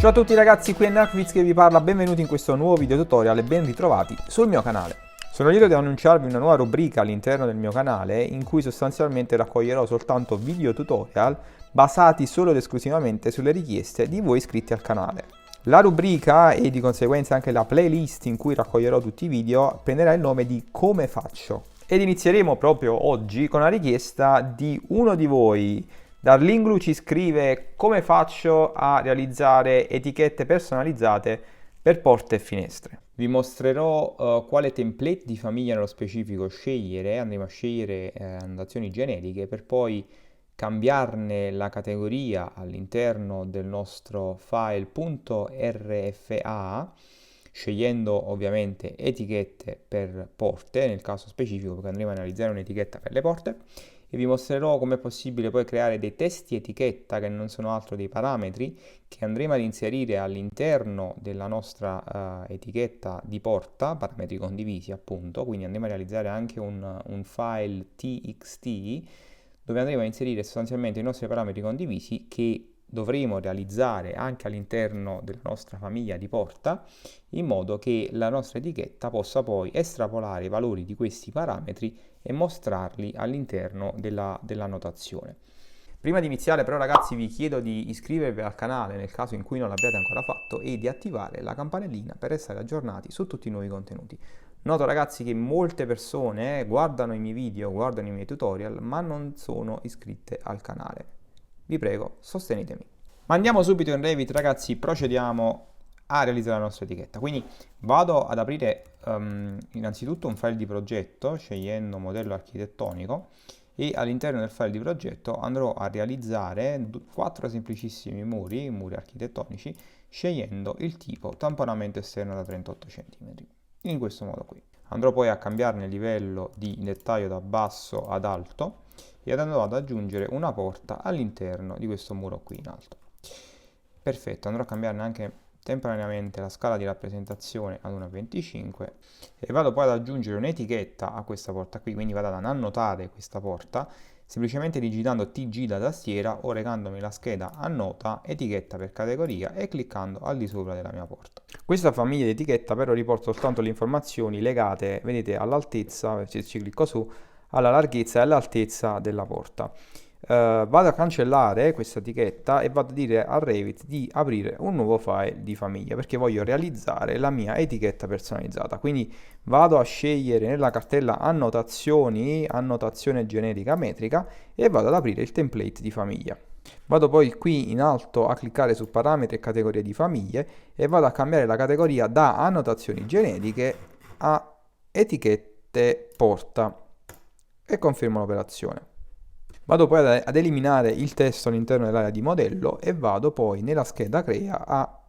Ciao a tutti ragazzi, qui è Narkviz che vi parla, benvenuti in questo nuovo video tutorial e ben ritrovati sul mio canale. Sono lieto di annunciarvi una nuova rubrica all'interno del mio canale in cui sostanzialmente raccoglierò soltanto video tutorial basati solo ed esclusivamente sulle richieste di voi iscritti al canale. La rubrica e di conseguenza anche la playlist in cui raccoglierò tutti i video prenderà il nome di Come Faccio ed inizieremo proprio oggi con la richiesta di uno di voi. Darlinglu ci scrive: come faccio a realizzare etichette personalizzate per porte e finestre? Vi mostrerò quale template di famiglia nello specifico scegliere. Andremo a scegliere annotazioni generiche per poi cambiarne la categoria all'interno del nostro file .rfa, scegliendo ovviamente etichette per porte, nel caso specifico perché andremo a analizzare un'etichetta per le porte. E vi mostrerò come è possibile poi creare dei testi etichetta che non sono altro dei parametri che andremo ad inserire all'interno della nostra etichetta di porta, parametri condivisi appunto, quindi andremo a realizzare anche un file txt dove andremo a inserire sostanzialmente i nostri parametri condivisi che dovremo realizzare anche all'interno della nostra famiglia di porta, in modo che la nostra etichetta possa poi estrapolare i valori di questi parametri e mostrarli all'interno della notazione. Prima di iniziare però ragazzi vi chiedo di iscrivervi al canale nel caso in cui non l'abbiate ancora fatto e di attivare la campanellina per essere aggiornati su tutti i nuovi contenuti. Noto ragazzi che molte persone guardano i miei video, guardano i miei tutorial ma non sono iscritte al canale. Vi prego, sostenetemi. Ma andiamo subito in Revit ragazzi, procediamo a realizzare la nostra etichetta. Quindi vado ad aprire innanzitutto un file di progetto scegliendo modello architettonico e all'interno del file di progetto andrò a realizzare 4 semplicissimi muri architettonici scegliendo il tipo tamponamento esterno da 38 cm. In questo modo qui. Andrò poi a cambiarne il livello di dettaglio da basso ad alto e andrò ad aggiungere una porta all'interno di questo muro qui in alto. Perfetto, andrò a cambiarne anche temporaneamente la scala di rappresentazione ad 1,25 e vado poi ad aggiungere un'etichetta a questa porta qui, quindi vado ad annotare questa porta semplicemente digitando TG da tastiera o recandomi la scheda annota, etichetta per categoria e cliccando al di sopra della mia porta. Questa famiglia di etichetta però riporta soltanto le informazioni legate, vedete, all'altezza, ci clicco su, alla larghezza e all'altezza della porta. Vado a cancellare questa etichetta e vado a dire a Revit di aprire un nuovo file di famiglia perché voglio realizzare la mia etichetta personalizzata. Quindi vado a scegliere nella cartella annotazioni, annotazione generica metrica e vado ad aprire il template di famiglia. Vado poi qui in alto a cliccare su parametri e categorie di famiglie e vado a cambiare la categoria da annotazioni generiche a etichette porta e confermo l'operazione. Vado poi ad eliminare il testo all'interno dell'area di modello e vado poi nella scheda crea a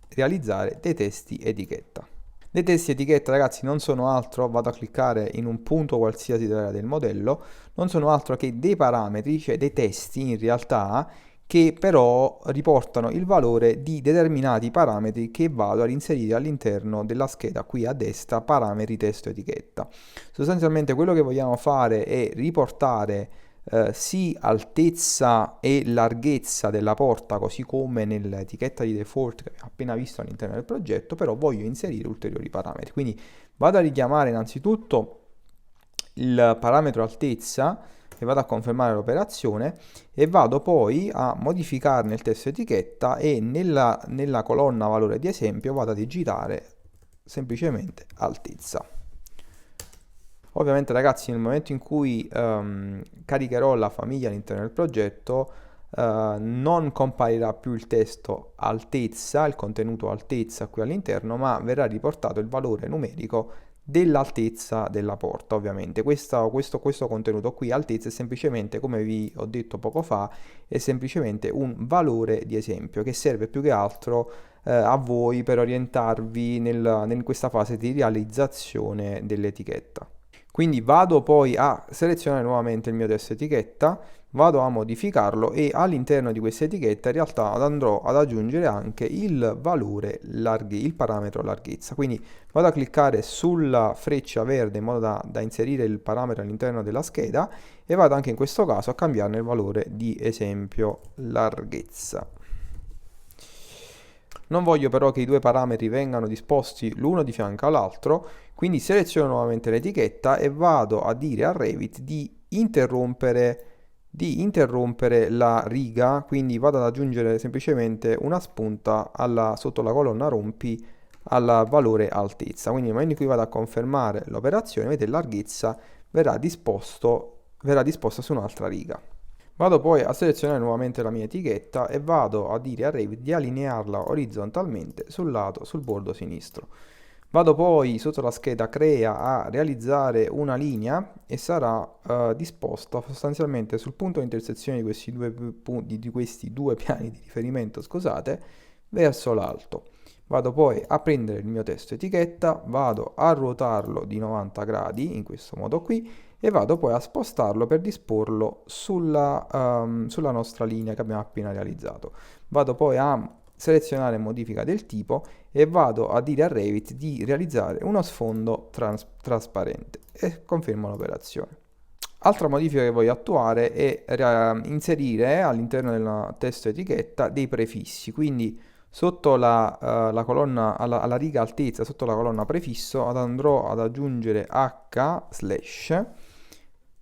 realizzare dei testi etichetta. Dei testi etichetta ragazzi non sono altro, vado a cliccare in un punto qualsiasi dell'area del modello, non sono altro che dei parametri, cioè dei testi in realtà, che però riportano il valore di determinati parametri che vado ad inserire all'interno della scheda qui a destra, parametri testo etichetta. Sostanzialmente quello che vogliamo fare è riportare sì altezza e larghezza della porta così come nell'etichetta di default che abbiamo appena visto all'interno del progetto, però voglio inserire ulteriori parametri. Quindi vado a richiamare innanzitutto il parametro altezza e vado a confermare l'operazione e vado poi a modificarne il testo etichetta e nella colonna valore di esempio vado a digitare semplicemente altezza. Ovviamente ragazzi nel momento in cui caricherò la famiglia all'interno del progetto non comparirà più il testo altezza, il contenuto altezza qui all'interno, ma verrà riportato il valore numerico dell'altezza della porta. Ovviamente questo contenuto qui altezza è semplicemente, come vi ho detto poco fa, è semplicemente un valore di esempio che serve più che altro a voi per orientarvi in questa fase di realizzazione dell'etichetta. Quindi vado poi a selezionare nuovamente il mio testo etichetta, vado a modificarlo e all'interno di questa etichetta in realtà andrò ad aggiungere anche il valore il parametro larghezza. Quindi vado a cliccare sulla freccia verde in modo da inserire il parametro all'interno della scheda e vado anche in questo caso a cambiarne il valore di esempio larghezza. Non voglio però che i due parametri vengano disposti l'uno di fianco all'altro, quindi seleziono nuovamente l'etichetta e vado a dire a Revit di interrompere la riga, quindi vado ad aggiungere semplicemente una spunta sotto la colonna rompi al valore altezza. Quindi nel momento in cui vado a confermare l'operazione, vedete, larghezza verrà disposta su un'altra riga. Vado poi a selezionare nuovamente la mia etichetta e vado a dire a Revit di allinearla orizzontalmente sul bordo sinistro. Vado poi sotto la scheda Crea a realizzare una linea e sarà disposta sostanzialmente sul punto di intersezione di questi due piani di riferimento, scusate, verso l'alto. Vado poi a prendere il mio testo etichetta, vado a ruotarlo di 90 gradi in questo modo qui e vado poi a spostarlo per disporlo sulla nostra linea che abbiamo appena realizzato. Vado poi a selezionare modifica del tipo e vado a dire a Revit di realizzare uno sfondo trasparente e confermo l'operazione. Altra modifica che voglio attuare è inserire all'interno del testo etichetta dei prefissi, quindi sotto la colonna, alla riga altezza, sotto la colonna prefisso, andrò ad aggiungere h/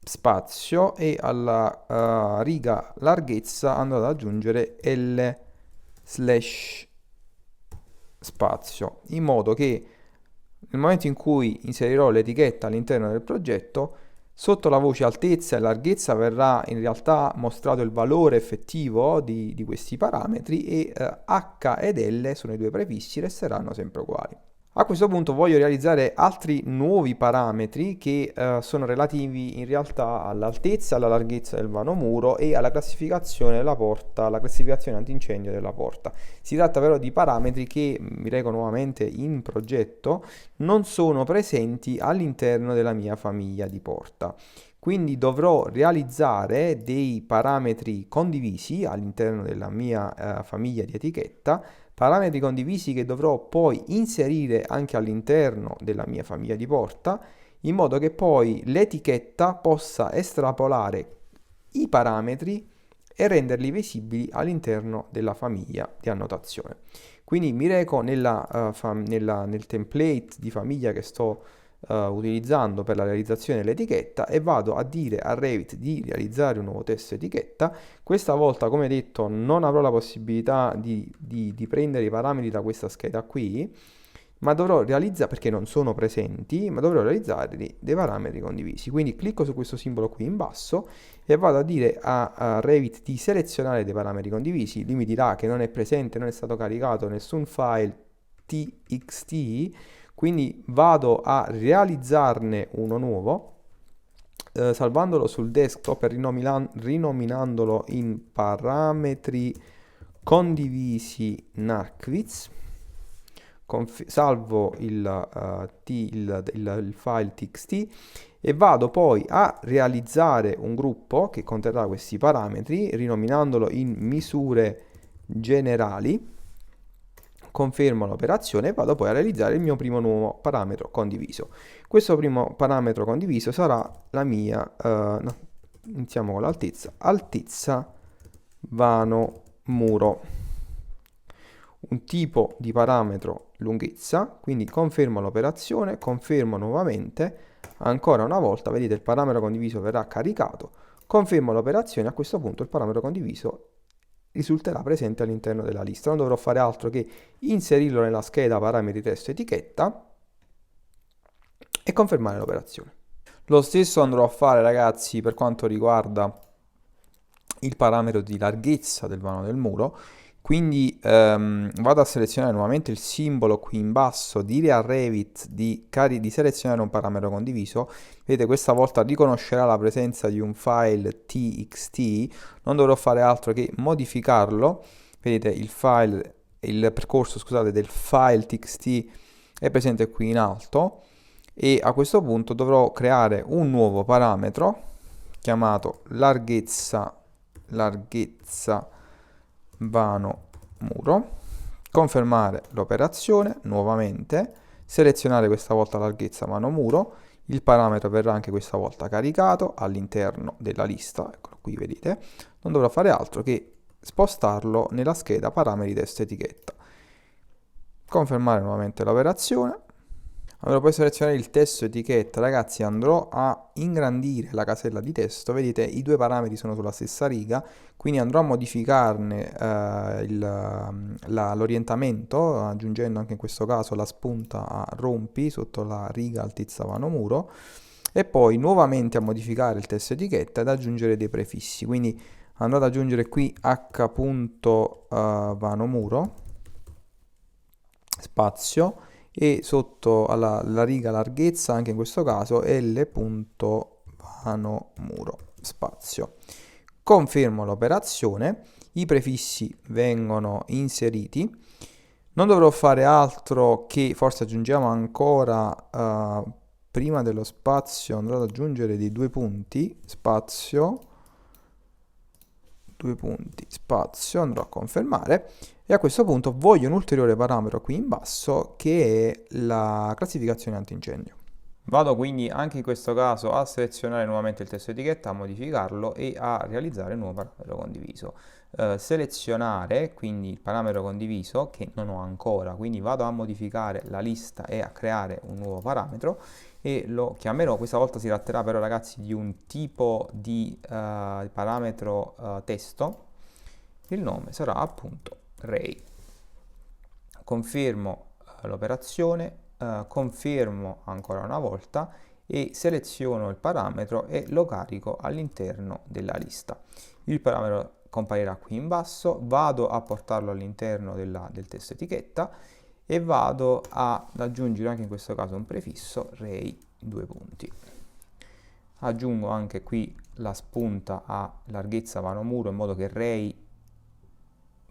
spazio e alla riga larghezza andrò ad aggiungere l/ spazio, in modo che nel momento in cui inserirò l'etichetta all'interno del progetto, sotto la voce altezza e larghezza verrà in realtà mostrato il valore effettivo di questi parametri e H ed L sono i due prefissi, resteranno sempre uguali. A questo punto voglio realizzare altri nuovi parametri che sono relativi in realtà all'altezza e alla larghezza del vano muro e alla classificazione della porta, la classificazione antincendio della porta. Si tratta però di parametri che, mi leggo nuovamente in progetto, non sono presenti all'interno della mia famiglia di porta. Quindi dovrò realizzare dei parametri condivisi all'interno della mia famiglia di etichetta, parametri condivisi che dovrò poi inserire anche all'interno della mia famiglia di porta, in modo che poi l'etichetta possa estrapolare i parametri e renderli visibili all'interno della famiglia di annotazione. Quindi mi reco nel template di famiglia che sto utilizzando per la realizzazione dell'etichetta e vado a dire a Revit di realizzare un nuovo testo etichetta. Questa volta, come detto, non avrò la possibilità di prendere i parametri da questa scheda qui, ma dovrò realizzare, perché non sono presenti, ma dovrò realizzare dei parametri condivisi. Quindi clicco su questo simbolo qui in basso e vado a dire a Revit di selezionare dei parametri condivisi. Lui mi dirà che non è presente, non è stato caricato nessun file txt, quindi vado a realizzarne uno nuovo, salvandolo sul desktop e rinominandolo in parametri condivisi Narkwitz. Salvo il file txt e vado poi a realizzare un gruppo che conterrà questi parametri, rinominandolo in misure generali. Confermo l'operazione e vado poi a realizzare il mio primo nuovo parametro condiviso. Questo primo parametro condiviso sarà la mia, iniziamo con l'altezza, altezza vano muro. Un tipo di parametro lunghezza, quindi confermo l'operazione, confermo nuovamente, ancora una volta, vedete il parametro condiviso verrà caricato, confermo l'operazione, a questo punto il parametro condiviso risulterà presente all'interno della lista. Non dovrò fare altro che inserirlo nella scheda parametri testo etichetta e confermare l'operazione. Lo stesso andrò a fare, ragazzi, per quanto riguarda il parametro di larghezza del vano del muro. Quindi vado a selezionare nuovamente il simbolo qui in basso, dire a Revit di selezionare un parametro condiviso. Vedete, questa volta riconoscerà la presenza di un file txt, non dovrò fare altro che modificarlo. Vedete, il percorso, scusate, del file txt è presente qui in alto e a questo punto dovrò creare un nuovo parametro chiamato larghezza vano muro, confermare l'operazione nuovamente, selezionare questa volta larghezza vano muro, il parametro verrà anche questa volta caricato all'interno della lista, eccolo qui, vedete, non dovrò fare altro che spostarlo nella scheda parametri testo etichetta. confermare nuovamente l'operazione. Andrò poi a selezionare il testo etichetta, ragazzi, andrò a ingrandire la casella di testo, vedete i due parametri sono sulla stessa riga, quindi andrò a modificarne l'orientamento, aggiungendo anche in questo caso la spunta a rompi sotto la riga altezza vano muro, e poi nuovamente a modificare il testo etichetta ed aggiungere dei prefissi, quindi andrò ad aggiungere qui h.vano muro, spazio, e sotto alla riga larghezza, anche in questo caso, L.vano muro, spazio. Confermo l'operazione, i prefissi vengono inseriti, non dovrò fare altro che, forse aggiungiamo ancora, prima dello spazio andrò ad aggiungere dei due punti, spazio, due punti, spazio, andrò a confermare. E a questo punto voglio un ulteriore parametro qui in basso che è la classificazione antincendio. Vado quindi anche in questo caso a selezionare nuovamente il testo etichetta, a modificarlo e a realizzare un nuovo parametro condiviso. Selezionare quindi il parametro condiviso che non ho ancora, quindi vado a modificare la lista e a creare un nuovo parametro e lo chiamerò, questa volta si tratterà però ragazzi di un tipo di parametro testo, il nome sarà appunto Ray. Confermo l'operazione, confermo ancora una volta e seleziono il parametro e lo carico all'interno della lista. Il parametro comparirà qui in basso, vado a portarlo all'interno del testo etichetta e vado ad aggiungere anche in questo caso un prefisso Ray due punti. Aggiungo anche qui la spunta a larghezza vano muro in modo che Ray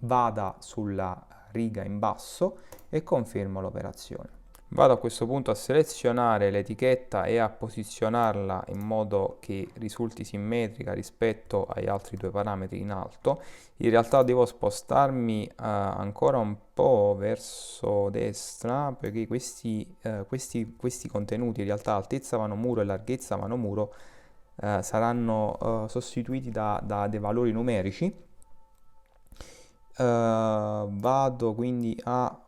vada sulla riga in basso e confermo l'operazione. Vado a questo punto a selezionare l'etichetta e a posizionarla in modo che risulti simmetrica rispetto agli altri due parametri in alto. In realtà devo spostarmi ancora un po' verso destra perché questi contenuti, in realtà altezza vano muro e larghezza vano muro, saranno sostituiti da dei valori numerici. Vado quindi a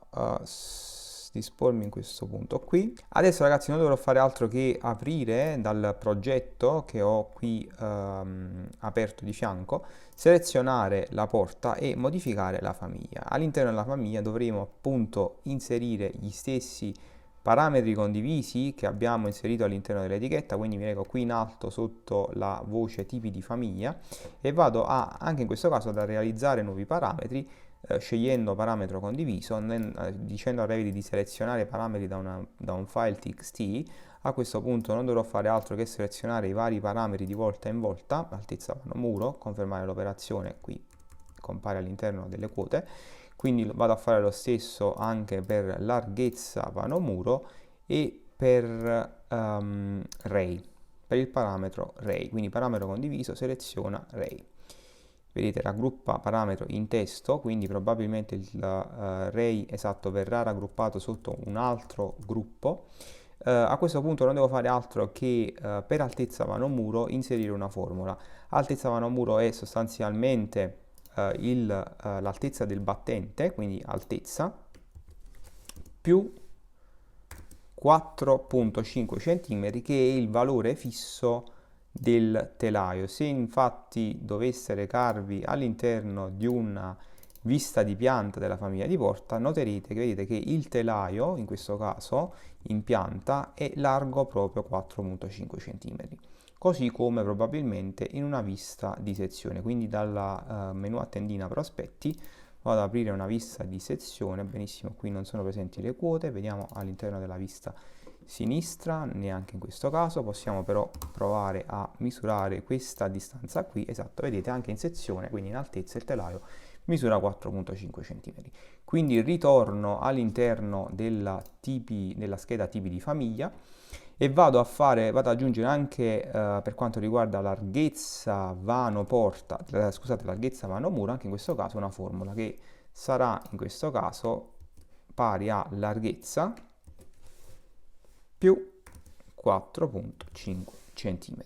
dispormi in questo punto qui. Adesso ragazzi non dovrò fare altro che aprire dal progetto che ho qui aperto di fianco, selezionare la porta e modificare la famiglia. All'interno della famiglia dovremo appunto inserire gli stessi parametri condivisi che abbiamo inserito all'interno dell'etichetta, quindi mi reco qui in alto sotto la voce tipi di famiglia e vado anche in questo caso a realizzare nuovi parametri, scegliendo parametro condiviso, dicendo a Revit di selezionare parametri da un file txt. A questo punto non dovrò fare altro che selezionare i vari parametri di volta in volta, altezza vano muro, confermare l'operazione, qui compare all'interno delle quote. Quindi vado a fare lo stesso anche per larghezza vano muro e per Ray, per il parametro Ray, quindi parametro condiviso, seleziona Ray. Vedete, raggruppa parametro in testo, quindi probabilmente il Ray esatto verrà raggruppato sotto un altro gruppo. A questo punto non devo fare altro che per altezza vano muro inserire una formula. Altezza vano muro è sostanzialmente l'altezza del battente, quindi altezza, più 4.5 cm che è il valore fisso del telaio. Se infatti dovesse recarvi all'interno di una vista di pianta della famiglia di porta, noterete che vedete che il telaio, in questo caso in pianta, è largo proprio 4.5 cm. Così come probabilmente in una vista di sezione, quindi dalla menu a tendina prospetti vado ad aprire una vista di sezione. Benissimo, qui non sono presenti le quote, vediamo all'interno della vista sinistra, neanche in questo caso. Possiamo però provare a misurare questa distanza qui, esatto, vedete anche in sezione, quindi in altezza il telaio misura 4.5 cm. Quindi ritorno all'interno della scheda tipi di famiglia e vado ad aggiungere anche per quanto riguarda larghezza vano porta, scusate, larghezza vano muro, anche in questo caso una formula che sarà in questo caso pari a larghezza più 4.5 cm.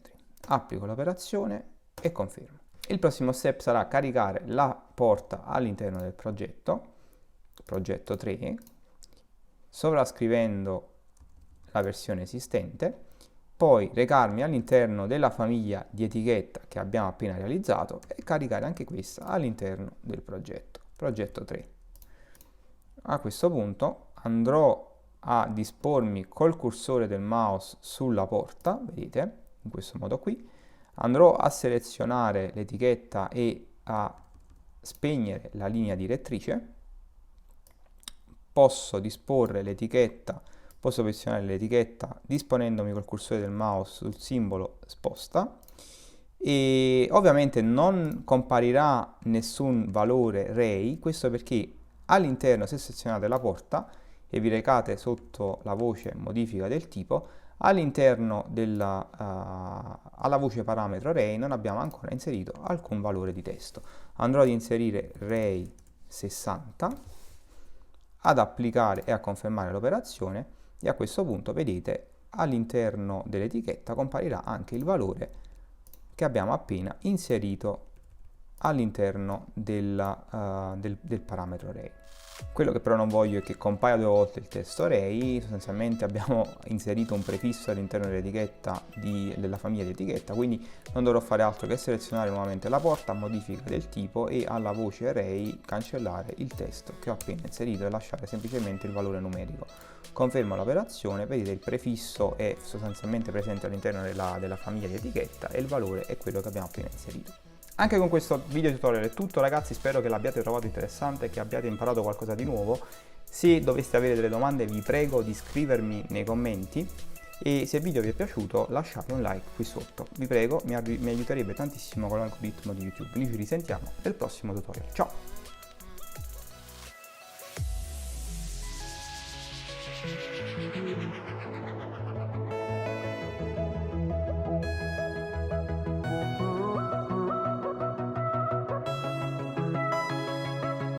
Applico l'operazione e confermo. Il prossimo step sarà caricare la porta all'interno del progetto 3. sovrascrivendo la versione esistente, poi recarmi all'interno della famiglia di etichetta che abbiamo appena realizzato e caricare anche questa all'interno del progetto 3. A questo punto andrò a dispormi col cursore del mouse sulla porta, vedete, in questo modo qui, andrò a selezionare l'etichetta e a spegnere la linea direttrice, posso disporre l'etichetta, posso posizionare l'etichetta disponendomi col cursore del mouse sul simbolo sposta e ovviamente non comparirà nessun valore array, questo perché all'interno, se selezionate la porta e vi recate sotto la voce modifica del tipo, all'interno alla voce parametro array non abbiamo ancora inserito alcun valore di testo. Andrò ad inserire array 60, ad applicare e a confermare l'operazione e a questo punto vedete all'interno dell'etichetta comparirà anche il valore che abbiamo appena inserito all'interno del parametro array. Quello che però non voglio è che compaia due volte il testo array, sostanzialmente abbiamo inserito un prefisso all'interno dell'etichetta della famiglia di etichetta, quindi non dovrò fare altro che selezionare nuovamente la porta, modifica del tipo e alla voce array cancellare il testo che ho appena inserito e lasciare semplicemente il valore numerico. Confermo l'operazione, vedete il prefisso è sostanzialmente presente all'interno della famiglia di etichetta e il valore è quello che abbiamo appena inserito. Anche con questo video tutorial è tutto ragazzi, spero che l'abbiate trovato interessante e che abbiate imparato qualcosa di nuovo. Se doveste avere delle domande vi prego di scrivermi nei commenti e se il video vi è piaciuto lasciate un like qui sotto. Vi prego, mi aiuterebbe tantissimo con l'algoritmo di YouTube. Noi ci risentiamo nel prossimo tutorial. Ciao!